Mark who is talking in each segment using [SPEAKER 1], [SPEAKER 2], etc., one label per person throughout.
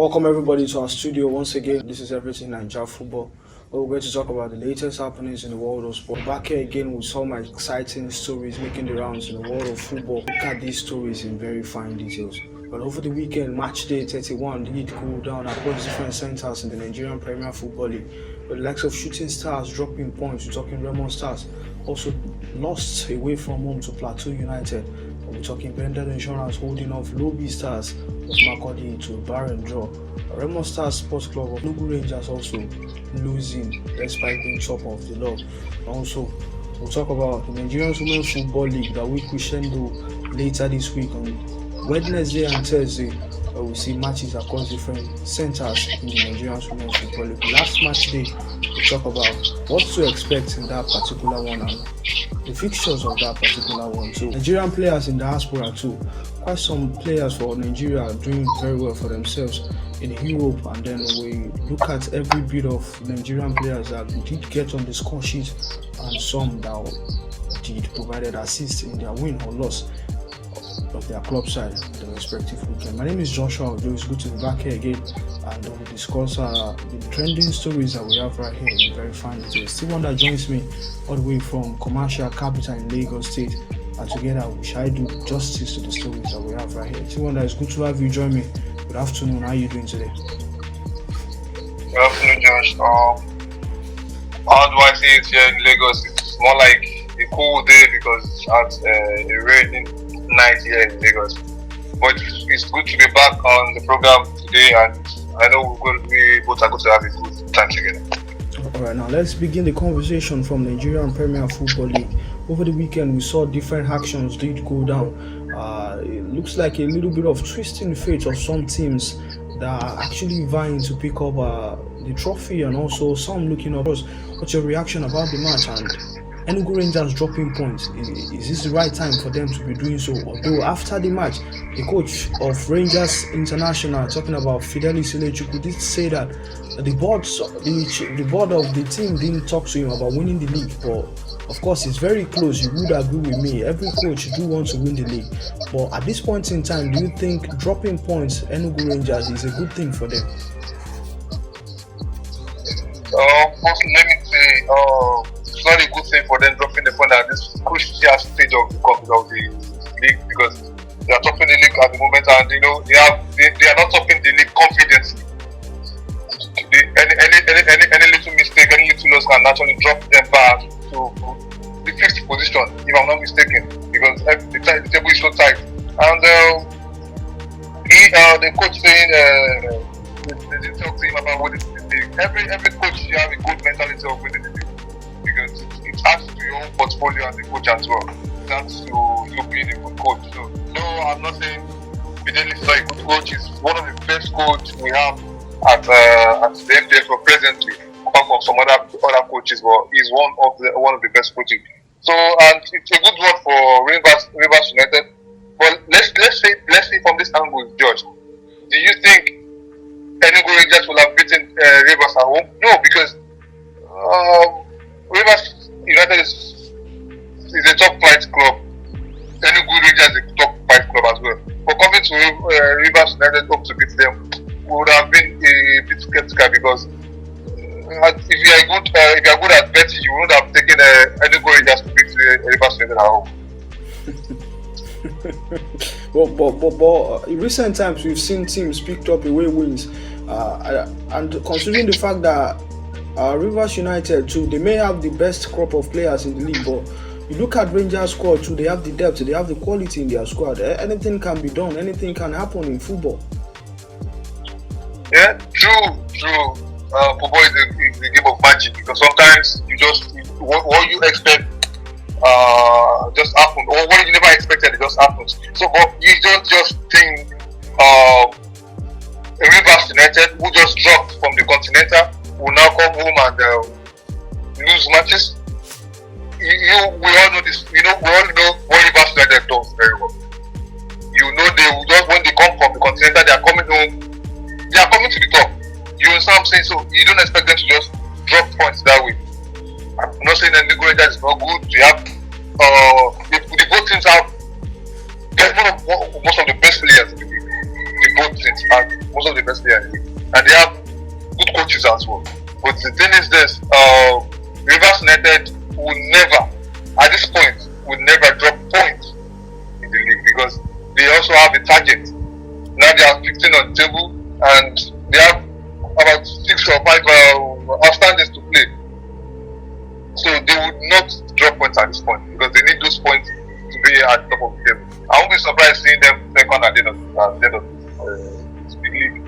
[SPEAKER 1] Welcome everybody to our studio once again. This is Everything Naija Football. We're going to talk about the latest happenings in the world of sport. Back here again with some exciting stories making the rounds in the world of football. Look at these stories in very fine details. But over the weekend, match day 31 did cool down across different centers in the Nigerian Premier Football League. With the likes of Shooting Stars dropping points, we're talking Remo Stars also lost away from home to Plateau United. We're talking Bendel Insurance holding off Lobby Stars of Makodi to barren draw. Remo Stars Sports Club of Nugu Rangers also losing despite being top of the log. Also, we'll talk about the Nigerian Women's Football League that will crescendo later this week on Wednesday and Thursday. We'll see matches across different centers in the Nigerian Women's Football League. Last match day, we'll talk about what to expect in that particular one and the fixtures of that particular one too. Nigerian players in diaspora too. Quite some players for Nigeria are doing very well for themselves in Europe, and then we look at every bit of Nigerian players that did get on the score sheet and some that did provided assist in their win or loss of their club side, the respective weekend. My name is Joshua Ojo. It's good to be back here again, and we'll discuss the trending stories that we have right here in very fine details. Still one that joins me all the way from commercial capital in Lagos State, and together we shall do justice to the stories that we have right here. Still one that is good to have you join me. Good afternoon. How are you doing today?
[SPEAKER 2] Good afternoon, Josh. How do I see it here in Lagos? It's more like a cool day because it's a raining night here in Lagos. But it's good to be back on the program today, and I know we both are going to have a good time together.
[SPEAKER 1] Alright, now let's begin the conversation from Nigerian Premier Football League. Over the weekend, we saw different actions did go down. It looks like a little bit of twisting fate of some teams that are actually vying to pick up the trophy, and also some looking up. What's your reaction about the match and Enugu Rangers dropping points? Is this the right time for them to be doing so? Although after the match, the coach of Rangers International, talking about Fidelis Ilechukwu, did say that the board of the team didn't talk to him about winning the league. But of course, it's very close. You would agree with me. Every coach do want to win the league. But at this point in time, do you think dropping points Enugu Rangers is a good thing for them?
[SPEAKER 2] First, let me say, it's not a good thing for them dropping the point at this crucial stage of the league, because they are topping the league at the moment, and you know they are not topping the league confidently. Any little mistake, any little loss can naturally drop them back to the fifth position, if I'm not mistaken, because the table is so tight. And the coach saying they didn't talk to him about winning the league. Every coach should have a good mentality of winning the league, because it adds to your own portfolio as a coach as well. That's you being a good coach. So no, I'm not saying Fidelis is not a good coach. He's one of the best coaches we have at the NPFL presently, apart from some other coaches, but he's one of the best coaches. So, and it's a good one for Rivers United. But let's see from this angle, George. Do you think Enugu Rangers will have beaten Rivers at home? No, because Rivers United is a top flight club. Enugu Rangers is a top flight club as well. But coming to Rivers United hope to beat them would have been a bit skeptical, because if you are good at betting, you would have taken Enugu Rangers to beat Rivers United at home.
[SPEAKER 1] But in recent times we've seen teams picked up away wins, and considering the fact that Rivers United too, they may have the best crop of players in the league, but you look at Rangers squad too, they have the depth, they have the quality in their squad. Anything can be done, anything can happen in football.
[SPEAKER 2] Yeah, true. Football is a game of magic, because sometimes what you expect just happen, or what you never expected, it just happens. So, but you don't just think Rivers United, who just dropped from the Continental, will now come home and lose matches. We all know this. We all know what Rivers United does very well. You know, when they come from the Continental, they are coming home. They are coming to the top. You understand what I'm saying? So you don't expect them to just drop points that way. I'm not saying that Enugu Rangers is not good. They have the both teams have most of the best players in the league. The both teams and most of the best players in the league. And they have good coaches as well. But the thing is this, Rivers United will never, at this point, will never drop points in the league because they also have a target. Now they are 15 on the table and they have about 6 or 5 outstandings to play. So they would not drop points at this point because they need those points to be at the top of the table. I won't be surprised seeing them second at the end of the league.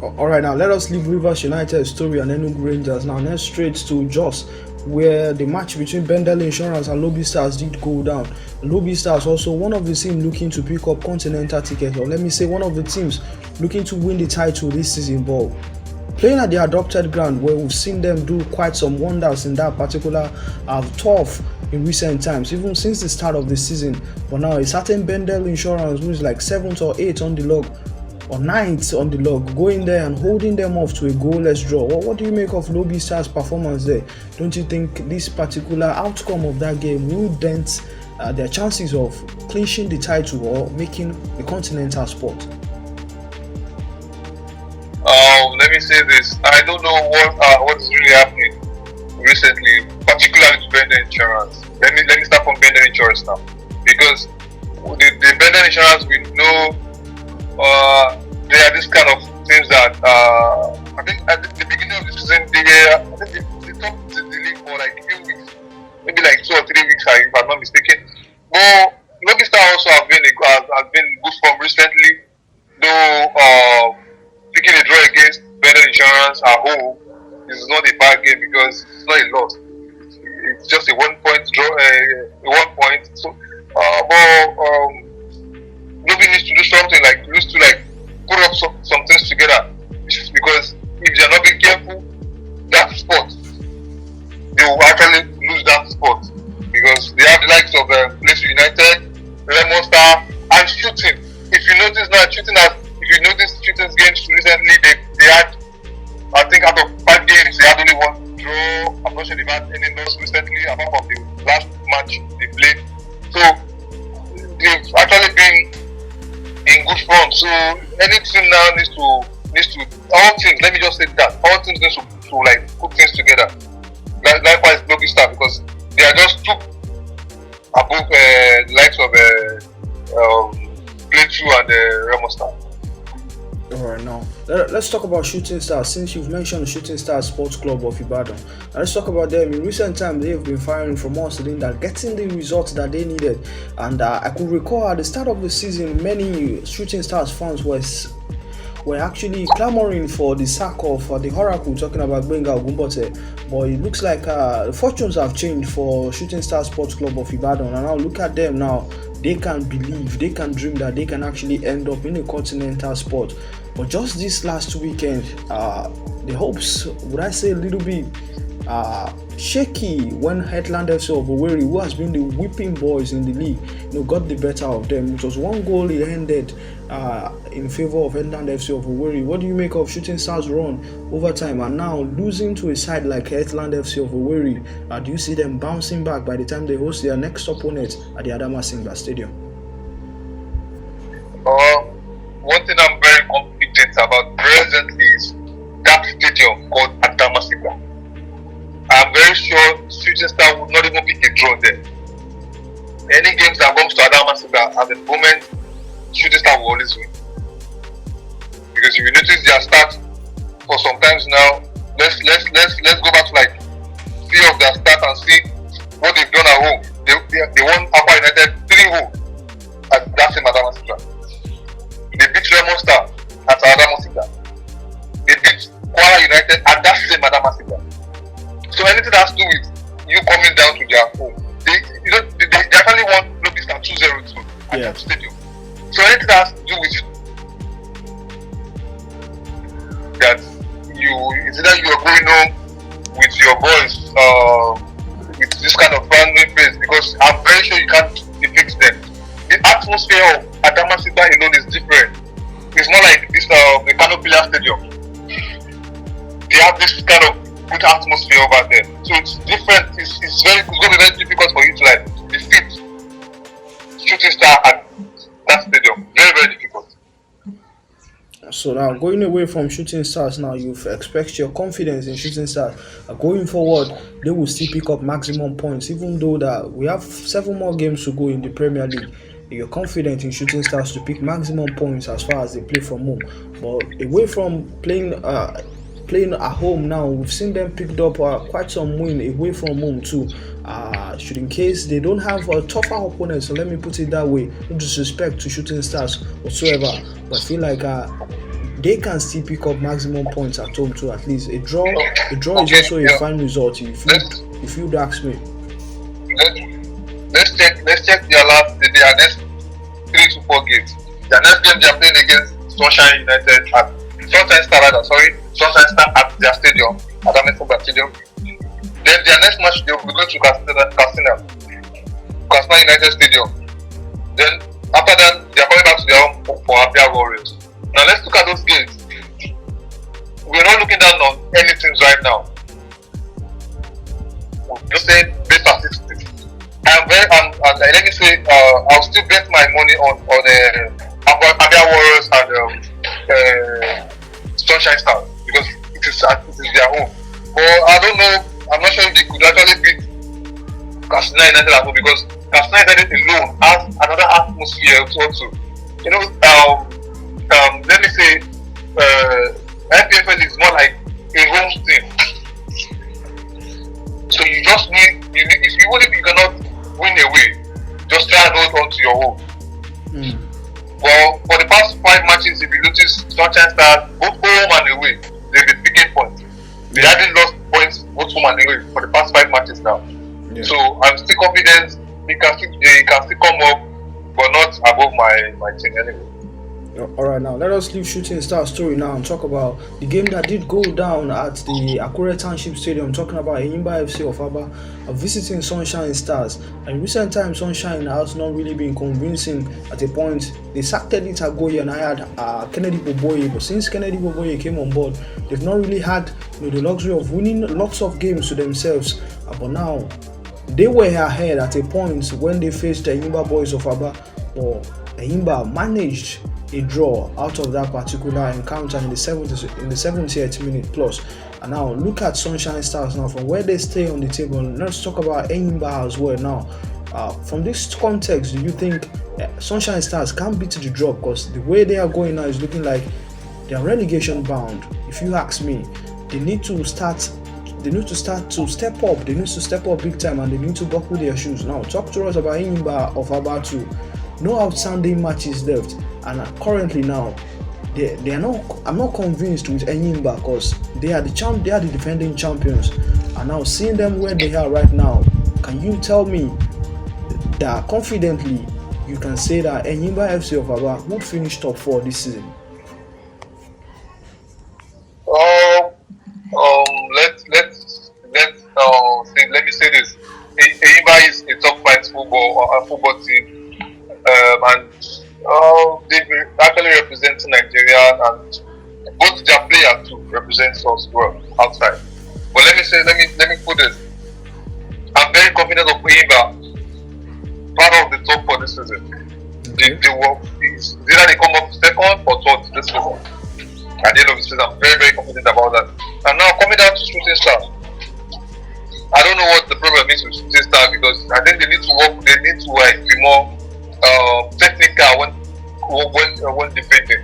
[SPEAKER 1] Alright, now let us leave Rivers United's story and Enugu Rangers. Now let's straight to Jos, where the match between Bendel Insurance and Lobby Stars did go down. Lobby Stars also one of the teams looking to pick up continental tickets, or let me say one of the teams looking to win the title this season, but playing at the adopted ground where we've seen them do quite some wonders in that particular turf in recent times, even since the start of the season. But now a certain Bendel Insurance, who is like 7th or 8th on the log, or 9th on the log, going there and holding them off to a goalless draw. What do you make of Lobby Stars' performance there? Don't you think this particular outcome of that game will dent their chances of clinching the title or making the continental spot?
[SPEAKER 2] Let me say this. I don't know what is really happening recently, particularly to Bendel Insurance. Let me start from Bendel Insurance now, because the Bendel Insurance, we know they are this kind of things that I think at the beginning of the season they topped the league for like a few weeks, maybe like 2 or 3 weeks if I'm not mistaken. But Lobby Star also has been good form recently, though taking a draw against Bendel Insurance at home is not a bad game because it's not a loss. It's just a 1 point draw, a 1 point. So, Lobby needs to do something needs to put up some things together, because if they are not being careful, that spot they will actually lose that spot, because they have the likes of Place United, Lemon Star, and Shooting. If you notice now, Shooting's games recently, they had, I think out of 5 games, they had only 1 draw. I'm not sure they've had any loss recently, apart from the last match they played. So they've actually been in good form. So any team now needs to all teams, let me just say that all teams need to put things together. Likewise Lobby Star, because they are just 2 above the likes of Playthrough and Remo Star.
[SPEAKER 1] Alright, now let's talk about Shooting Stars. Since you've mentioned Shooting Stars Sports Club of Ibadan, let's talk about them. In recent times, they have been firing from all cylinders, getting the results that they needed. And I could recall at the start of the season, many Shooting Stars fans were actually clamoring for the sack of the Oracle, talking about Benga Ogumbote. But it looks like the fortunes have changed for Shooting Stars Sports Club of Ibadan. And now look at them now. They can believe, they can dream that they can actually end up in a continental spot. But just this last weekend, the hopes, would I say, a little bit shaky when Heartland FC of Owerri, who has been the whipping boys in the league, got the better of them. It was 1 goal it ended in favor of Heartland FC of Owerri. What do you make of Shooting Stars' run over time and now losing to a side like Heartland FC of Owerri? Do you see them bouncing back by the time they host their next opponent at the Adamasingba Stadium?
[SPEAKER 2] One thing I'm very confident about presently is that stadium called Adamasingba. I'm very sure Shooting Star would not even pick a draw there. Any games that comes to Adamasingba at the moment, Shooting Star will always win. Because if you notice their start for some times now, let's go back to see of their start and see what they've done at home. They won Aqua United 3-0 at that same Adamasingba. They beat Lemon Star at Adamasingba. They beat Kwara United at that same Adamasingba. So anything that has to do with you coming down to their home, they actually won Lobby Star 2-0 at that stadium. So anything that has to do with that, it's either you are going home with your boys with this kind of brand new face, because I'm very sure you can't defeat them. The atmosphere of Adamasingba alone is different. It's not like this the Kano Pillar Stadium. They have this kind of good atmosphere over there. So it's different. It's going to be very difficult for you to defeat Shooting Star at that stadium. Very, very difficult.
[SPEAKER 1] So now going away from Shooting Stars, now you expect your confidence in Shooting Stars. Going forward, they will still pick up maximum points, even though that we have 7 more games to go in the Premier League. You're confident in Shooting Stars to pick maximum points as far as they play from home. But away from playing at home now, we've seen them picked up quite some win away from home too. Should in case they don't have a tougher opponent, so let me put it that way. No disrespect to Shooting Stars whatsoever, but I feel like they can still pick up maximum points at home too. At least a draw is also a fine result if you'd ask me.
[SPEAKER 2] Let's check their next 3 to 4 games. Their next game they are playing against Sunshine United at Sunshine Star at their stadium, Adame Football Stadium. Then their next match they will be going to Katsina United Stadium. Then after that they are coming back to their home for Abia Warriors. Now let's look at those games. We're not looking down on any teams right now. We're just saying based on 60. Let me say I'll still bet my money on Abia Warriors and Sunshine Stars because it is their home. But I don't know. I'm not sure if they could actually beat Katsina United at home because Katsina United alone has another atmosphere also. You know, let me say, IPFL is more like a home team. So you just need, even if you cannot win away, just try and hold on to your home. Well, for the past 5 matches, if you notice, Sunshine Stars, both home and away, they've been picking points. They haven't lost points both home and away for the past 5 matches now. Yeah. So I'm still confident they can still come up, but not above my team anyway.
[SPEAKER 1] Alright, now let us leave Shooting Star story now and talk about the game that did go down at the Akure Township Stadium. Talking about Enyimba FC of Aba visiting Sunshine Stars. In recent times, Sunshine has not really been convincing. At a point, they sacked Eddie Tagoye and hired Kennedy Boboye. But since Kennedy Boboye came on board, they've not really had the luxury of winning lots of games to themselves. But now, they were ahead at a point when they faced the Enyimba boys of Aba. Or Enyimba managed a draw out of that particular encounter in the 70th minute plus. And now look at Sunshine Stars now from where they stay on the table. Let's talk about Enyimba as well now. From this context, do you think Sunshine Stars can beat the draw? Because the way they are going now is looking like they are relegation bound. If you ask me, they need to step up. They need to step up big time, and they need to buckle their shoes. Now talk to us about Enyimba of Aba 2. No outstanding matches left, and currently now they are not. I'm not convinced with Enyimba because they are the defending champions, and now seeing them where they are right now, can you tell me that confidently you can say that Enyimba FC of Aba would finish top 4 this season?
[SPEAKER 2] Let me say this. Enyimba is a top 5 football team. And they've been actually representing Nigeria, and both their players to represent us well outside. But let me put this. I'm very confident of Enyimba part of the top 4 this season. Either they come up second or third this season. At the end of the season, I'm very, very confident about that. And now coming down to Shooting Star, I don't know what the problem is with Shooting Star because I think they need to work. They need to be more technical when defending.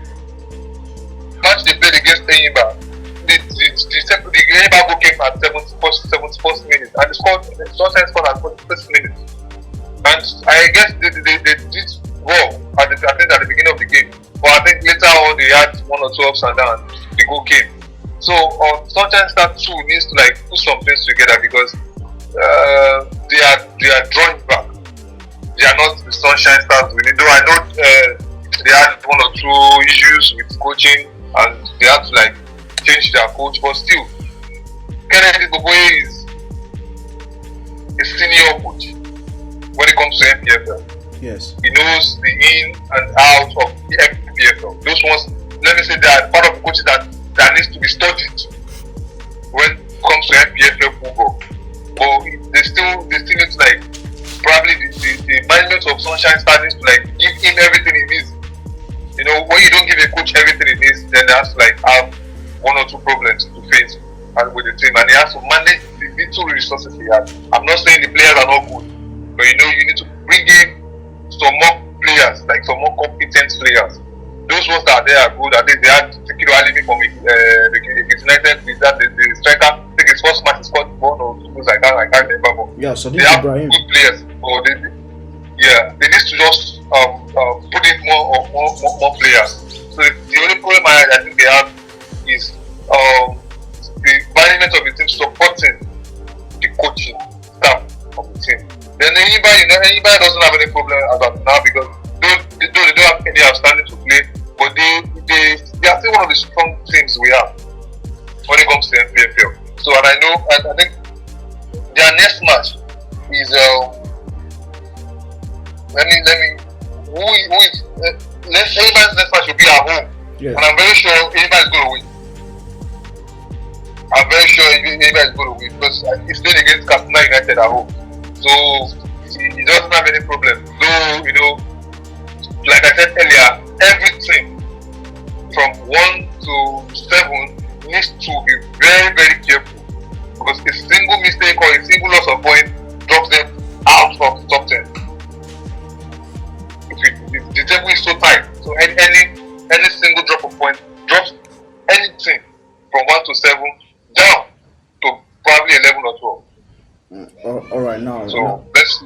[SPEAKER 2] Match they played against Enyimba, the Enyimba goal came at 71st minute and they scored. Sunshine scored at 41st minute, and I guess they did well at the beginning of the game. But I think later on they had 1 or 2 ups and downs. The goal came. So Sunshine Star 2 needs to put some things together because they are drawing back. They are not the Sunshine Stars we need. Though I know they had 1 or 2 issues with coaching and they had to change their coach, but still, Kennedy Boboye is a senior coach when it comes to MPFL.
[SPEAKER 1] Yes.
[SPEAKER 2] He knows the in and out of the MPFL. Those ones, let me say, they are part of the coaches that needs to be studied when it comes to MPFL football. But they still need to probably the management of Sunshine Star needs to give him everything he needs. You know, when you don't give a coach everything he needs, then has to like have one or two problems to face and with the team, and he has to manage the little resources he has. I'm not saying the players are not good, but you know you need to bring in some more players, like some more competent players. Those ones that are there are good. At least they had Tikiro Alimi from United. With that, the striker, I think his first match is called one or two goals. I can't remember.
[SPEAKER 1] Yeah, so
[SPEAKER 2] they
[SPEAKER 1] this
[SPEAKER 2] have
[SPEAKER 1] Ibrahim.
[SPEAKER 2] good players. Or they need to just put in more players. So the only problem I think they have is the management of the team supporting the coaching staff of the team. Then anybody doesn't have any problem as of now because they don't have any outstanding to play, but they are still one of the strong teams we have when it comes to NPFL. So and I think their next match is anybody's next match will be at home.
[SPEAKER 1] Yes.
[SPEAKER 2] And I'm very sure anybody's going to win. I'm very sure anybody's going to win because he's playing against Katsina United at home. So he doesn't have any problem. Though, you know, like I said earlier, everything from 1 to 7 needs to be very, very careful because a single mistake or a single loss of point drops them out of the top 10. The table is so tight, so any single drop of point drops anything from 1 to 7 down to probably 11 or 12.
[SPEAKER 1] All right, now.
[SPEAKER 2] So let's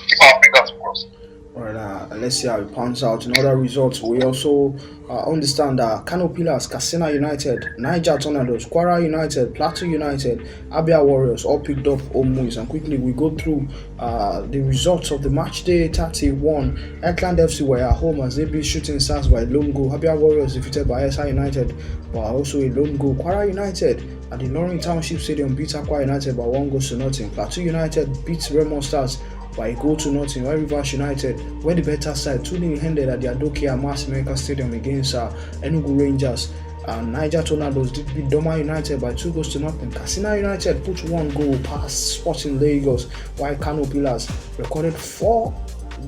[SPEAKER 2] keep our fingers crossed.
[SPEAKER 1] All right, let's see how it pans out. In other results, we also understand that Kano Pillars, Katsina United, Naija Tornadoes, Kwara United, Plateau United, Abia Warriors all picked up home wins. And quickly we go through the results of the match day 31. Eckland FC were at home as they beat Shooting Stars by a lone goal. Abia Warriors defeated by SI United by also a lone goal. Kwara United at the Loring Township Stadium beat Akwa United by 1 goal to nothing. Plateau United beat Remo Stars by a goal to nothing, while Rivers United were the better side, 2-0 handed at the Adokia Mass America Stadium against Enugu Rangers. And Naija Tornadoes did beat Doma United by 2 goals to nothing. Katsina United put 1 goal past Sporting Lagos, while Kano Pillars recorded 4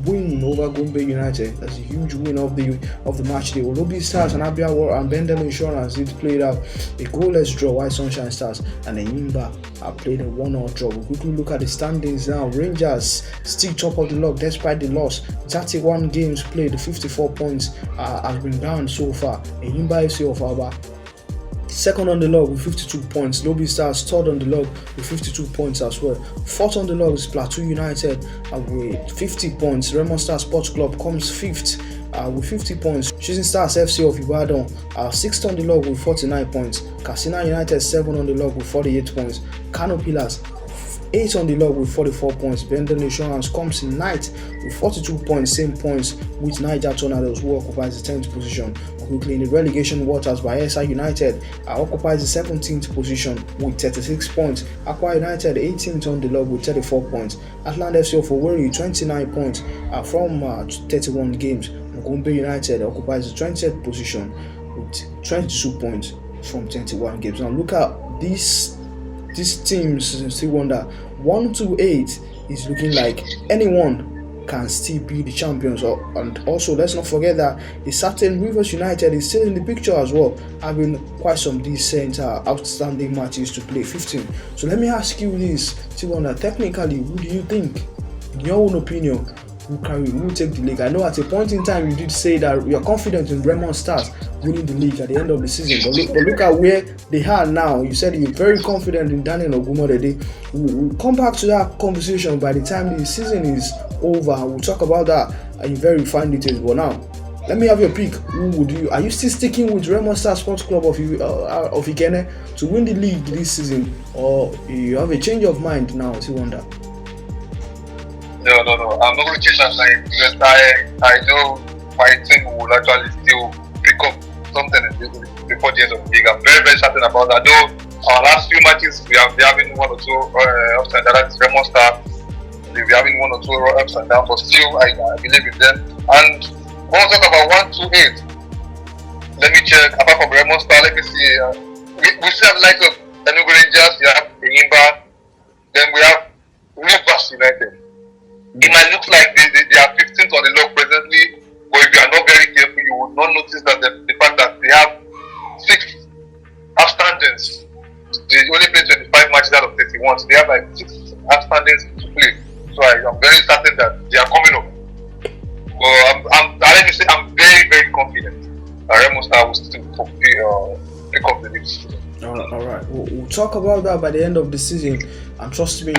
[SPEAKER 1] win over Gombe United. That's a huge win of the match day. Olobi Stars and Abia War and Bendel Insurance did played out a goalless draw, while Sunshine Stars and Enyimba played a 1-1 draw. We quickly look at the standings now. Rangers still top of the log despite the loss. 31 games played, 54 points has been down so far. Enyimba FC of Aba second on the log with 52 points. Lobby Stars third on the log with 52 points as well. Fourth on the log is Plateau United with 50 points. Remo Star Sports Club comes fifth with 50 points. Shooting Stars FC of Ibadan sixth on the log with 49 points. Katsina United 7 on the log with 48 points. Kano Pillars 8 on the log with 44 points. Bendel Insurance comes in ninth with 42 points, same points with Naija Tornadoes, who occupies the 10th position. Quickly in the relegation waters by SI United occupies the 17th position with 36 points. Akwa United 18th on the log with 34 points. Atlant FC of Owerri 29 points from 31 games. Gombe United occupies the 20th position with 22 points from 21 games. Now look at these teams, still wonder 1 to 8 is looking like anyone can still be the champions. And also let's not forget that a certain Rivers United is still in the picture as well, having quite some decent outstanding matches to play, 15. So let me ask you this, Tiwanda, technically who do you think, in your own opinion, who will take the league? I know at a point in time you did say that you're confident in Remo Stars winning the league at the end of the season, but look at where they are now. You said you're very confident in Daniel Ogumodede. We'll come back to that conversation by the time the season is over. We'll talk about that in very fine details. But now, let me have your pick. Who would you? Are you still sticking with Remo Star Sports Club of Ikene to win the league this season, or you have a change of mind now? Wonder.
[SPEAKER 2] No. I'm not going to change my mind because I know my team will actually still pick up something before the end of the league. I'm very, very certain about that. Though our last few matches, we have been having 1 or 2 ups and downs. Remo Star, we'll be having 1 or 2 ups and downs, but still, I believe in them. And when we talk about 1 to 8, let me check. Apart from Remo Star, let me see. We still have like Enugu Rangers, we have Enyimba, then we have Rivers United. It might look like they are 15th on the log presently, but if you are not very careful, you will not notice that the fact that they have outstanding to play. So I'm very certain that they are coming up. But let me say, I'm very, very confident that Remo Star will still pick up the league.
[SPEAKER 1] All right. We'll talk about that by the end of the season. And trust me,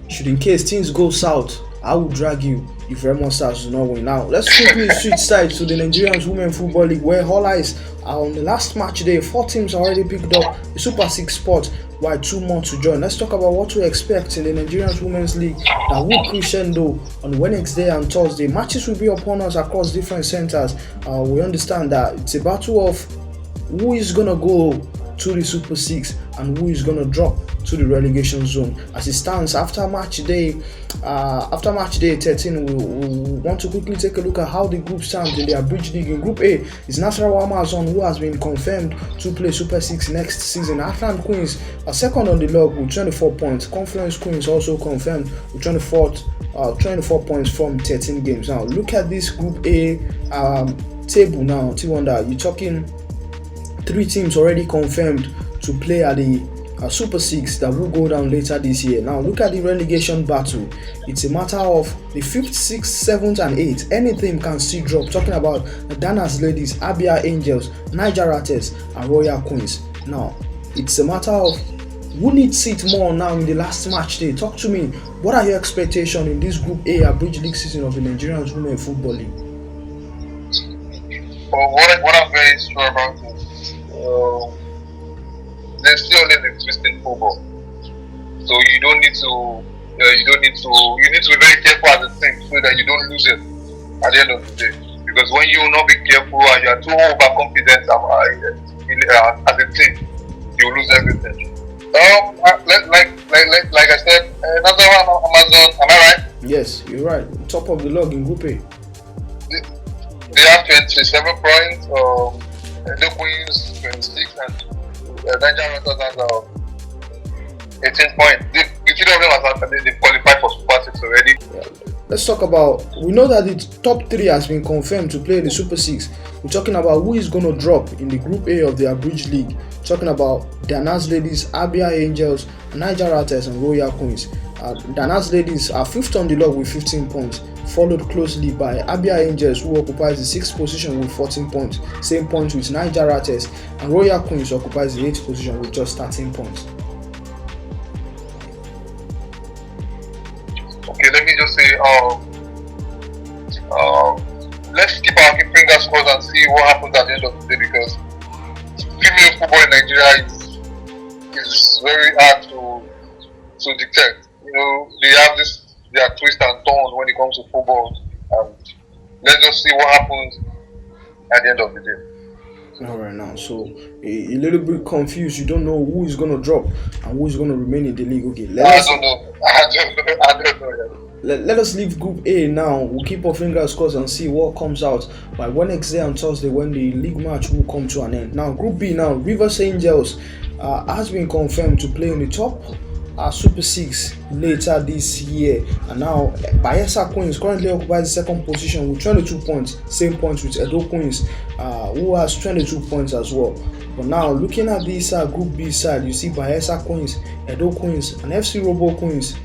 [SPEAKER 1] should in case things go south, I will drag you if Remo Stars do not win. Now, let's quickly switch sides to the Nigerian Women Football League, where all eyes are on the last match day. 4 teams already picked up the Super 6 spot, while 2 more to join. Let's talk about what to expect in the Nigerian Women's League that will crescendo on Wednesday and Thursday. Matches will be upon us across different centers. We understand that it's a battle of who is going to go to the Super 6 and who is going to drop to the relegation zone. As it stands, after match day 13, we want to quickly take a look at how the group stands in their bridge league. In Group A is Nasarawa Amazon, who has been confirmed to play Super 6 next season. Atlant Queens are second on the log with 24 points. Confluence Queens also confirmed with 24 points from 13 games. Now look at this Group A table now. T-Wonder, you're talking 3 teams already confirmed to play at the Super 6 that will go down later this year. Now look at the relegation battle. It's a matter of the 5th, 6th, 7th and 8th. Anything can still drop. Talking about the Danas Ladies, Abia Angels, Naija Ratters and Royal Queens. Now it's a matter of who needs it more now in the last match day. Talk to me. What are your expectations in this Group A bridge league season of the Nigerian Women Football League?
[SPEAKER 2] Well, what I'm very sure about is there's still an twist in football. So you need to be very careful as a team so that you don't lose it at the end of the day. Because when you will not be careful and you are too overconfident as a team, you lose everything. Like I said, another one, Amazon, am I right?
[SPEAKER 1] Yes, you're right. Top of the log in Group A.
[SPEAKER 2] They have 27 points, the Queens 26 and Naija Ratters has 18 points. The 3 of them they've qualified for Super 6 already.
[SPEAKER 1] Yeah. Let's talk about, we know that the top 3 has been confirmed to play the Super 6. We're talking about who is going to drop in the Group A of the Abridged League. Talking about Danas Ladies, Abia Angels, Naija Ratters and Royal Queens. Danas Ladies are 5th on the log with 15 points, followed closely by Abia Angels, who occupies the 6th position with 14 points, same points with Naija Ratters, and Royal Queens occupies the 8th position with just 13 points.
[SPEAKER 2] Okay, let me just say, let's keep our fingers crossed and see what happens at the end of the day, because female football in Nigeria is very hard to detect. You know, they have their twists and turns when it comes to football, and let's just see what happens at the end of the day.
[SPEAKER 1] All right, now, so a little bit confused. You don't know who is going to drop and who is going to remain in the league. Okay,
[SPEAKER 2] I don't know.
[SPEAKER 1] Let us leave Group A now. We'll keep our fingers crossed and see what comes out by Wednesday and Thursday when the league match will come to an end. Now, Group B now, Rivers Angels has been confirmed to play in the top Super 6 later this year, and now Bayelsa Queens currently occupies the 2nd position with 22 points, same points with Edo Queens, who has 22 points as well. But now looking at this Group B side, you see Bayelsa Queens, Edo Queens and FC Robo Queens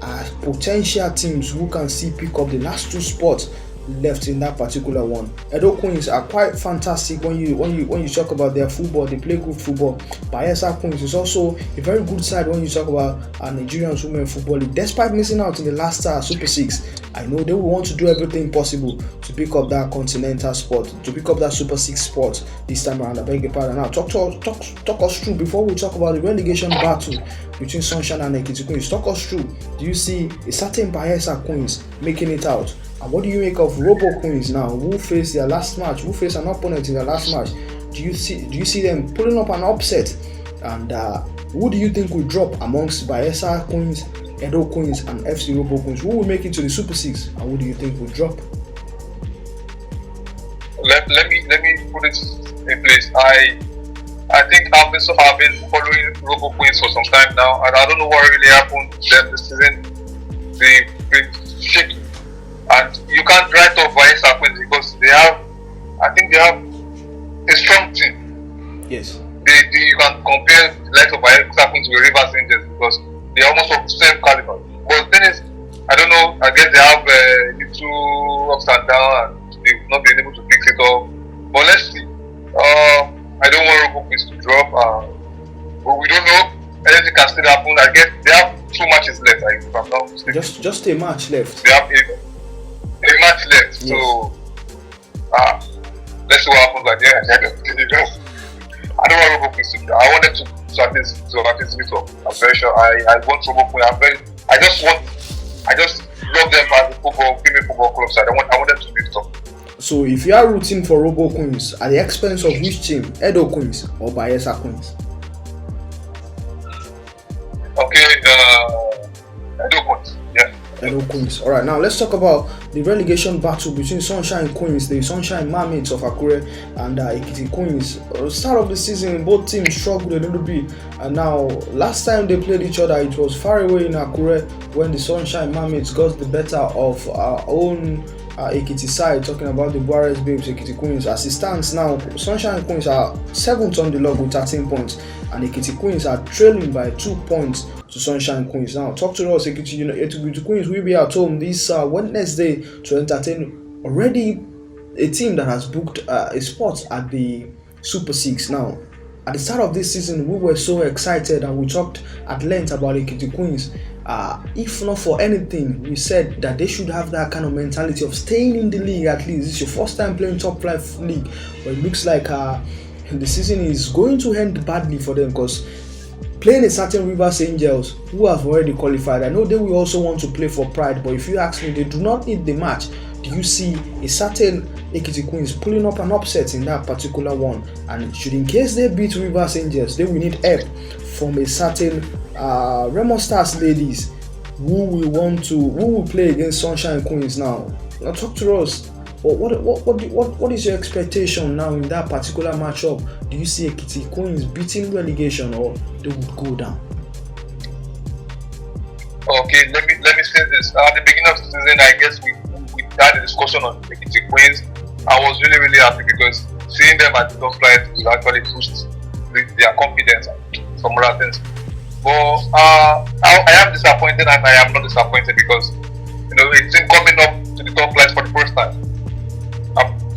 [SPEAKER 1] are potential teams who can still pick up the last 2 spots left in that particular one. Edo Queens are quite fantastic when you talk about their football. They play good football. Bayelsa Queens is also a very good side when you talk about Nigerian Women Football League. Despite missing out in the last Super 6, I know they will want to do everything possible to pick up that continental spot, to pick up that Super 6 spot this time around. I beg your pardon. Now talk us through before we talk about the relegation battle between Sunshine and Ekiti Queens. Talk us through. Do you see a certain Bayelsa Queens making it out? And what do you make of Robo Queens now, who face their last match, who face an opponent in their last match? Do you see them pulling up an upset? And who do you think will drop amongst Bayelsa Queens, Edo Queens and FC Robo Queens? Who will make it to the Super 6 and who do you think will drop?
[SPEAKER 2] Let me put it in place. I think I've been following Robo Queens for some time now, and I don't know what really happened to them this season. They've been shaky. And you can't write off Bayelsa Queens because they have a strong team.
[SPEAKER 1] Yes.
[SPEAKER 2] You can compare the likes of Bayelsa Queens with Rivers Angels because they are almost of the same caliber. not mistaken.
[SPEAKER 1] Just a match left.
[SPEAKER 2] They have a match left.
[SPEAKER 1] Yes.
[SPEAKER 2] So let's see what happens at the end. I don't want Robo Queens to. I want them to at least meet up. I'm very sure. I want Robo Queens. I just love them as a female football club side. I want them to meet up.
[SPEAKER 1] So if you are rooting for Robo Queens at the expense of which team, Edo Queens or Bayelsa Queens?
[SPEAKER 2] Okay, Edo Queens. Yeah.
[SPEAKER 1] Edo Queens. All right, now let's talk about the relegation battle between Sunshine Queens, the Sunshine Mermaids of Akure, and Ekiti Queens. Start of the season, both teams struggled a little bit, and now last time they played each other, it was far away in Akure when the Sunshine Mermaids got the better of our own Ekiti side, talking about the Buarez Babes, Ekiti Queens. As it stands now, Sunshine Queens are 7th on the log with 13 points, and Ekiti Queens are trailing by 2 points to Sunshine Queens. Now, talk to us. Ekiti Queens will be at home this Wednesday to entertain already a team that has booked a spot at the Super 6. Now, at the start of this season, we were so excited and we talked at length about Ekiti Queens. If not for anything, we said that they should have that kind of mentality of staying in the league at least. This is your first time playing top 5 league, but it looks like the season is going to end badly for them because playing a certain Rivers Angels who have already qualified, I know they will also want to play for pride, but if you ask me, they do not need the match. Do you see a certain Ekiti Queens pulling up an upset in that particular one? And should, in case they beat Rivers Angels, they will need help from a certain Remo Stars ladies who will play against Sunshine Queens now. Now talk to us. What is your expectation now in that particular matchup? Do you see Ekiti Queens beating relegation or they would go down?
[SPEAKER 2] Okay, let me say this. At the beginning of the season, I guess we had a discussion on Ekiti Queens. I was really happy because seeing them at the top flight will actually boost their confidence and some other things. But I am disappointed and I am not disappointed because it's coming up to the top flight for the first time.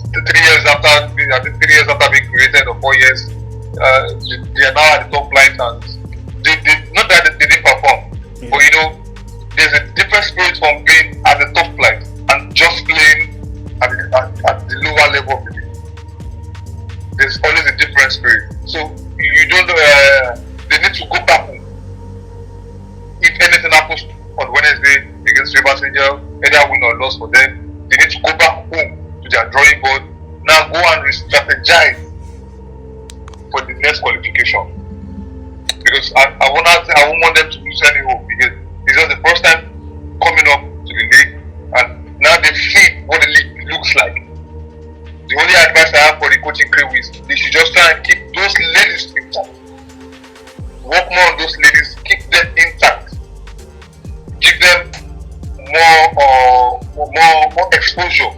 [SPEAKER 2] 3 years after, I think 3 years after being created, or 4 years, they are now at the top flight, and they not that they didn't perform, but there's a different spirit from being at the top flight and just playing at the lower level of the league. There's always a different spirit. So you don't. They need to go back home. If anything happens on Wednesday against Rivers Angel, either win or loss for them, they need to go back home to their drawing board. Now go and re-strategize for the next qualification. Because I won't want them to lose any hope, because it's just the first time coming up to the league, and now they see what the league looks like. The only advice I have for the coaching crew is they should just try and keep those ladies intact. Work more on those ladies, keep them intact. Give them more exposure.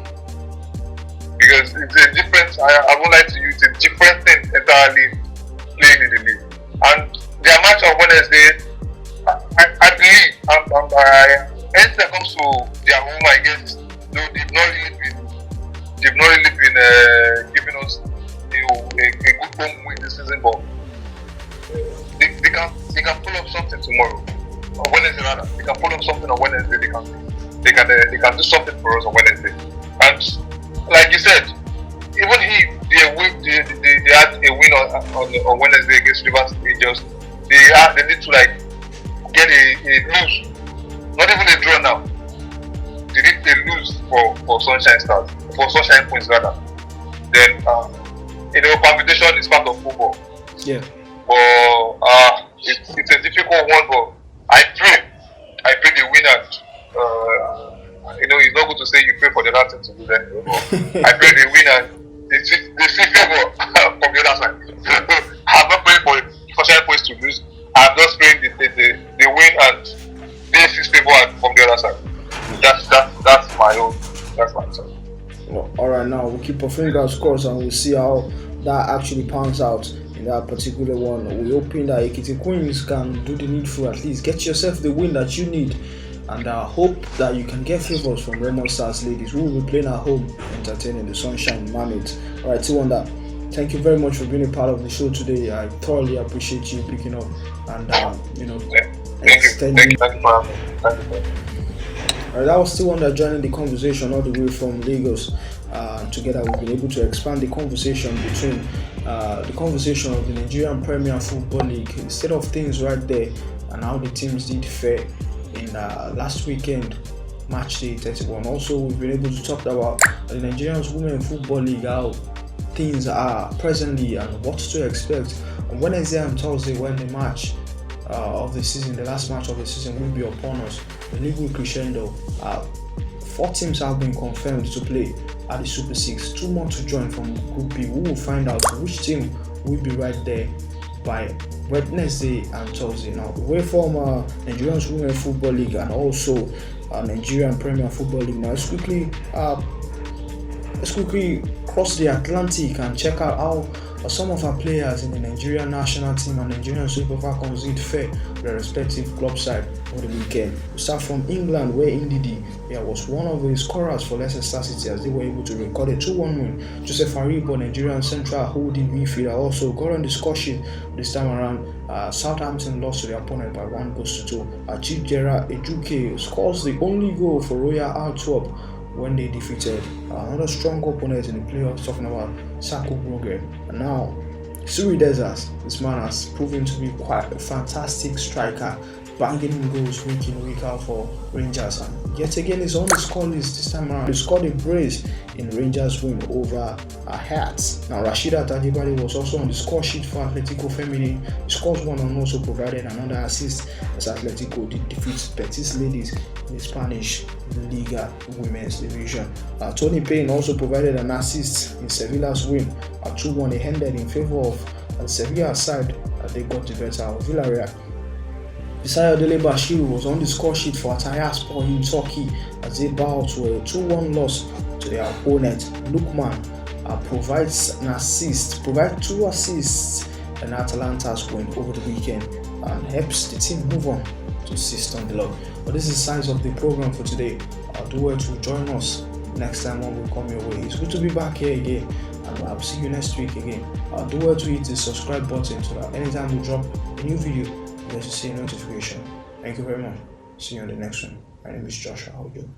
[SPEAKER 2] Because it's a different, I won't lie to you, it's a different thing entirely playing in the league. And their match on Wednesday, I believe, anything that comes to their home, I guess, they've not really been giving us a good home win this season, but they can pull up something tomorrow, on Wednesday rather. They can pull up something on Wednesday. They can do something for us on Wednesday. And like you said, even if they had a win on Wednesday against Rivers Angels, they need to get a lose, not even a draw now. They need a lose for Sunshine Stars, for Sunshine Queens rather. Then competition is part of football.
[SPEAKER 1] Yeah.
[SPEAKER 2] But it's a difficult one. But I pray they win and. It's not good to say you pray for the other team to do that. I pray they win and they see favor from the other side. I'm not praying for Sunshine Queens to lose. I'm just praying they win and they see favor from the other side. That's my own. That's my side.
[SPEAKER 1] Well, all right, now we'll keep our fingers crossed and we'll see how that actually pans out in that particular one. We're hoping that Ekiti Queens can do the needful, at least get yourself the win that you need. And I hope that you can get favors from Raymond Stars ladies who will be playing at home, entertaining the Sunshine Mermaids. Alright, Tiwanda, thank you very much for being a part of the show today. I thoroughly appreciate you picking up and
[SPEAKER 2] Thank you.
[SPEAKER 1] extending.
[SPEAKER 2] Thank you for having me. Thank you for having me.
[SPEAKER 1] That was still one that joining the conversation all the way from Lagos. Together, we've been able to expand the conversation between the conversation of the Nigerian Premier Football League, the state of things right there, and how the teams did fare in last weekend, match day 31. Also, we've been able to talk about the Nigerian Women Football League, how things are presently and what to expect on Wednesday and Thursday when the match of the season, the last match of the season, will be upon us. The league will crescendo. 4 teams have been confirmed to play at the Super 6. 2 more to join from Group B. We will find out which team will be right there by Wednesday and Thursday. Now, away from Nigerian Women Football League and also Nigerian Premier Football League. Now, let's quickly cross the Atlantic and check out how some of our players in the Nigerian national team and Nigerian Super Falcons did fare with their respective club side over the weekend. We start from England, where Ndidi was one of the scorers for Leicester City as they were able to record a 2-1 win. Joseph Aribo, Nigerian central holding midfielder, also got on the score sheet this time around. Southampton lost to the opponent by 1-2. Chief Gerard Ejuke scores the only goal for Royal Antwerp when they defeated another strong opponent in the playoffs, talking about Sako Brugge. And now, Suri Desas, this man has proven to be quite a fantastic striker, banging in goals week in, week out for Rangers. And yet again, he's on the score list this time around. He scored a brace in Rangers' win over Hearts. Now, Rasheedat Ajibade was also on the score sheet for Atletico Feminin. He scores one and also provided another assist as Atletico did defeat Betis Ladies in the Spanish Liga Women's Division. Tony Payne also provided an assist in Sevilla's win at 2-1. It ended in favor of the Sevilla side as they got the better of Villarreal. Isaiah Dele Bashiru was on the score sheet for Atayaspor in Turkey as they bowed to a 2-1 loss to their opponent. Lukman provides 2 assists in Atalanta's win over the weekend and helps the team move on to 6th on the log. But this is the size of the program for today. Do well to join us next time when we come your way. It's good to be back here again, and I'll see you next week again. Do well to hit the subscribe button so that anytime we drop a new video, you get to see a notification. Thank you very much. See you on the next one. My name is Joshua. How are you?